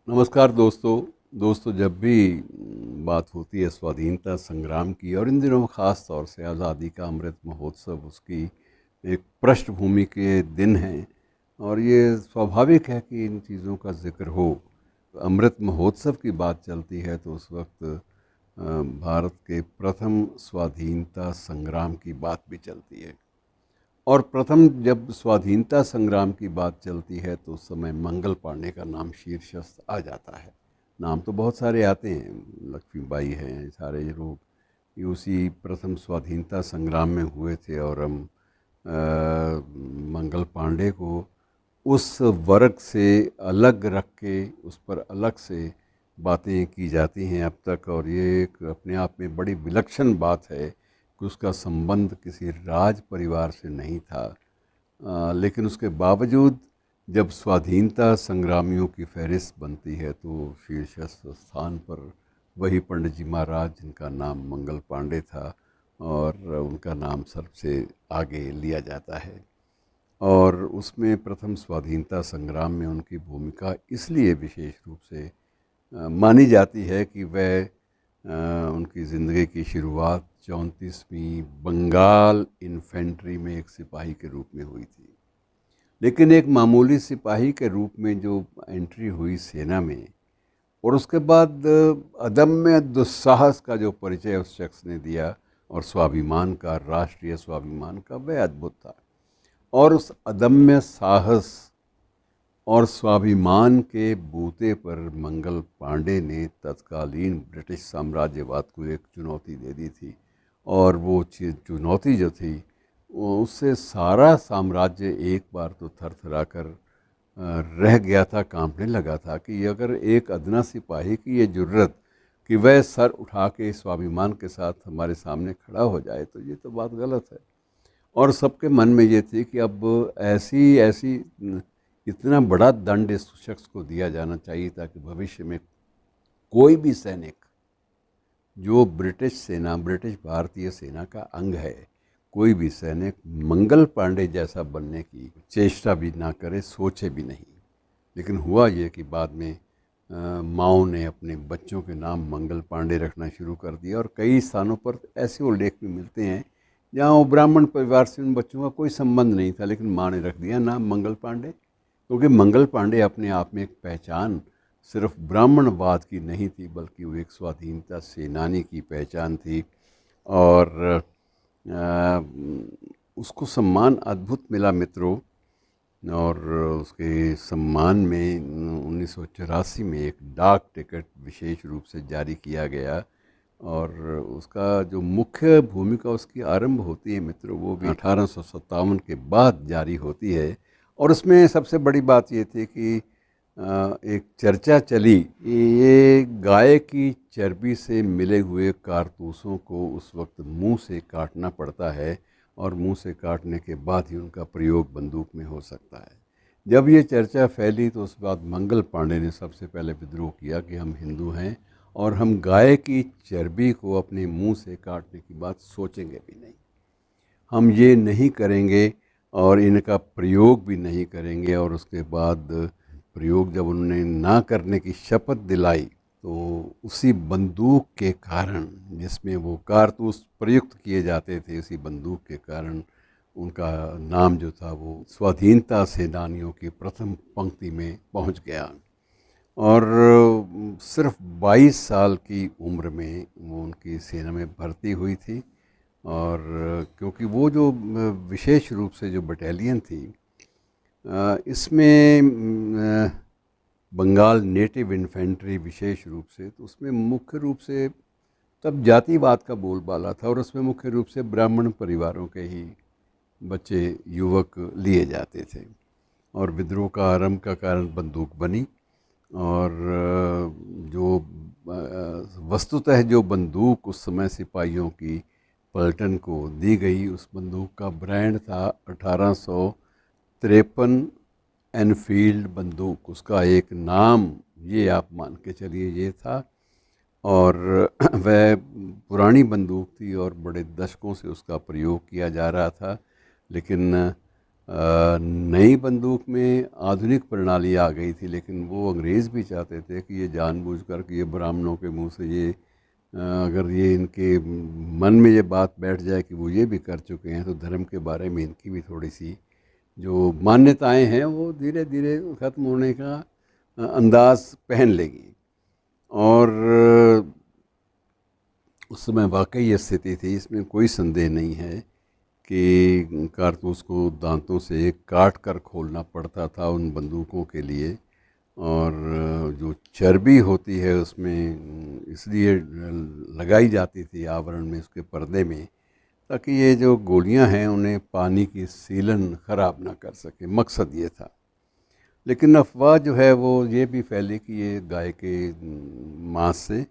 नमस्कार दोस्तों जब भी बात होती है स्वाधीनता संग्राम की और इन दिनों ख़ास तौर से आज़ादी का अमृत महोत्सव उसकी एक पृष्ठभूमि के दिन हैं और ये स्वाभाविक है कि इन चीज़ों का ज़िक्र हो। अमृत महोत्सव की बात चलती है तो उस वक्त भारत के प्रथम स्वाधीनता संग्राम की बात भी चलती है। और प्रथम जब स्वाधीनता संग्राम की बात चलती है तो उस समय मंगल पांडे का नाम शीर्षस्थ आ जाता है। नाम तो बहुत सारे आते हैं, लक्ष्मीबाई हैं, सारे लोग ये उसी प्रथम स्वाधीनता संग्राम में हुए थे। और हम मंगल पांडे को उस वर्ग से अलग रख के उस पर अलग से बातें की जाती हैं अब तक। और ये एक अपने आप में बड़ी विलक्षण बात है कि उसका संबंध किसी राज परिवार से नहीं था। लेकिन उसके बावजूद जब स्वाधीनता संग्रामियों की फहरिस्त बनती है तो शीर्षस्थ स्थान पर वही पंडित जी महाराज जिनका नाम मंगल पांडे था और उनका नाम सबसे आगे लिया जाता है। और उसमें प्रथम स्वाधीनता संग्राम में उनकी भूमिका इसलिए विशेष रूप से मानी जाती है कि वह उनकी ज़िंदगी की शुरुआत 34वीं बंगाल इन्फेंट्री में एक सिपाही के रूप में हुई थी। लेकिन एक मामूली सिपाही के रूप में जो एंट्री हुई सेना में और उसके बाद अदम्य दुस्साहस का जो परिचय उस शख्स ने दिया और स्वाभिमान का, राष्ट्रीय स्वाभिमान का, वह अद्भुत था। और उस अदम्य साहस और स्वाभिमान के बूते पर मंगल पांडे ने तत्कालीन ब्रिटिश साम्राज्यवाद को एक चुनौती दे दी थी। और वो चुनौती जो थी उससे सारा साम्राज्य एक बार तो थरथरा कर रह गया था, कांपने लगा था कि अगर एक अदना सिपाही की ये जुर्रत कि वह सर उठा के स्वाभिमान के साथ हमारे सामने खड़ा हो जाए तो ये तो बात गलत है। और सबके मन में ये थी कि अब ऐसी ऐसी इतना बड़ा दंड इस शख्स को दिया जाना चाहिए ताकि भविष्य में कोई भी सैनिक जो ब्रिटिश सेना, ब्रिटिश भारतीय सेना का अंग है, कोई भी सैनिक मंगल पांडे जैसा बनने की चेष्टा भी ना करे, सोचे भी नहीं। लेकिन हुआ ये कि बाद में माओ ने अपने बच्चों के नाम मंगल पांडे रखना शुरू कर दिया। और कई स्थानों पर ऐसे उल्लेख भी मिलते हैं जहाँ वो ब्राह्मण परिवार से उन बच्चों का कोई संबंध नहीं था, लेकिन माँ ने रख दिया नाम मंगल पांडे, क्योंकि मंगल पांडे अपने आप में एक पहचान सिर्फ ब्राह्मणवाद की नहीं थी बल्कि वो एक स्वाधीनता सेनानी की पहचान थी। और उसको सम्मान अद्भुत मिला मित्रों। और उसके सम्मान में 1984 में एक डाक टिकट विशेष रूप से जारी किया गया। और उसका जो मुख्य भूमिका उसकी आरंभ होती है मित्रों, वो भी 1857 के बाद जारी होती है। और उसमें सबसे बड़ी बात ये थी कि एक चर्चा चली, ये गाय की चर्बी से मिले हुए कारतूसों को उस वक्त मुंह से काटना पड़ता है और मुंह से काटने के बाद ही उनका प्रयोग बंदूक में हो सकता है। जब ये चर्चा फैली तो उस बाद मंगल पांडे ने सबसे पहले विद्रोह किया कि हम हिंदू हैं और हम गाय की चर्बी को अपने मुंह से काटने की बात सोचेंगे भी नहीं, हम ये नहीं करेंगे और इनका प्रयोग भी नहीं करेंगे। और उसके बाद प्रयोग जब उन्होंने ना करने की शपथ दिलाई तो उसी बंदूक के कारण, जिसमें वो कारतूस प्रयुक्त किए जाते थे, उसी बंदूक के कारण उनका नाम जो था वो स्वाधीनता सेनानियों की प्रथम पंक्ति में पहुंच गया। और सिर्फ 22 साल की उम्र में वो उनकी सेना में भर्ती हुई थी। और क्योंकि वो जो विशेष रूप से जो बटालियन थी इसमें बंगाल नेटिव इन्फेंट्री विशेष रूप से, तो उसमें मुख्य रूप से तब जातिवाद का बोलबाला था और उसमें मुख्य रूप से ब्राह्मण परिवारों के ही बच्चे, युवक लिए जाते थे। और विद्रोह का आरंभ का कारण बंदूक बनी। और जो वस्तुतः जो बंदूक उस समय सिपाहियों की पलटन को दी गई, उस बंदूक का ब्रांड था 1853 एनफील्ड बंदूक, उसका एक नाम ये आप मान के चलिए ये था। और वह पुरानी बंदूक थी और बड़े दशकों से उसका प्रयोग किया जा रहा था। लेकिन नई बंदूक में आधुनिक प्रणाली आ गई थी, लेकिन वो अंग्रेज़ भी चाहते थे कि ये जानबूझकर कि ये ब्राह्मणों के मुंह से ये अगर ये इनके मन में ये बात बैठ जाए कि वो ये भी कर चुके हैं, तो धर्म के बारे में इनकी भी थोड़ी सी जो मान्यताएं हैं वो धीरे धीरे ख़त्म होने का अंदाज पहन लेगी। और उस समय वाकई ये स्थिति थी, इसमें कोई संदेह नहीं है कि कारतूस को दांतों से काट कर खोलना पड़ता था उन बंदूकों के लिए। और जो चर्बी होती है उसमें इसलिए लगाई जाती थी आवरण में, उसके पर्दे में, ताकि ये जो गोलियां हैं उन्हें पानी की सीलन ख़राब ना कर सके, मकसद ये था। लेकिन अफवाह जो है वो ये भी फैली कि ये गाय के मांस से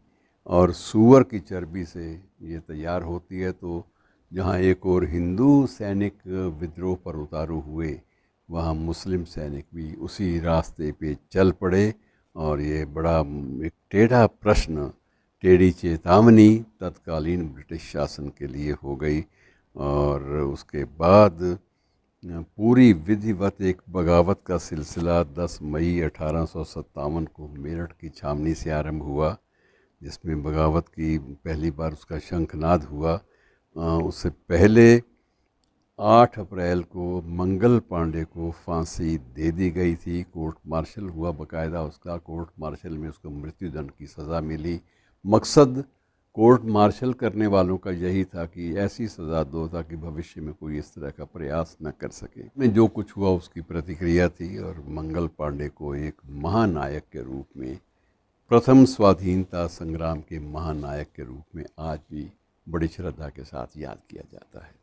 और सूअर की चर्बी से ये तैयार होती है। तो जहाँ एक और हिंदू सैनिक विद्रोह पर उतारू हुए, वहाँ मुस्लिम सैनिक भी उसी रास्ते पे चल पड़े। और ये बड़ा एक टेढ़ा प्रश्न, टेढ़ी चेतावनी तत्कालीन ब्रिटिश शासन के लिए हो गई। और उसके बाद पूरी विधिवत एक बगावत का सिलसिला 10 मई 1857 को मेरठ की छावनी से आरंभ हुआ, जिसमें बगावत की पहली बार उसका शंखनाद हुआ। उससे पहले 8 अप्रैल को मंगल पांडे को फांसी दे दी गई थी। कोर्ट मार्शल हुआ बाकायदा उसका, कोर्ट मार्शल में उसको मृत्युदंड की सज़ा मिली। मकसद कोर्ट मार्शल करने वालों का यही था कि ऐसी सज़ा दो ताकि भविष्य में कोई इस तरह का प्रयास न कर सके। में जो कुछ हुआ उसकी प्रतिक्रिया थी। और मंगल पांडे को एक महानायक के रूप में, प्रथम स्वाधीनता संग्राम के महानायक के रूप में आज भी बड़ी श्रद्धा के साथ याद किया जाता है।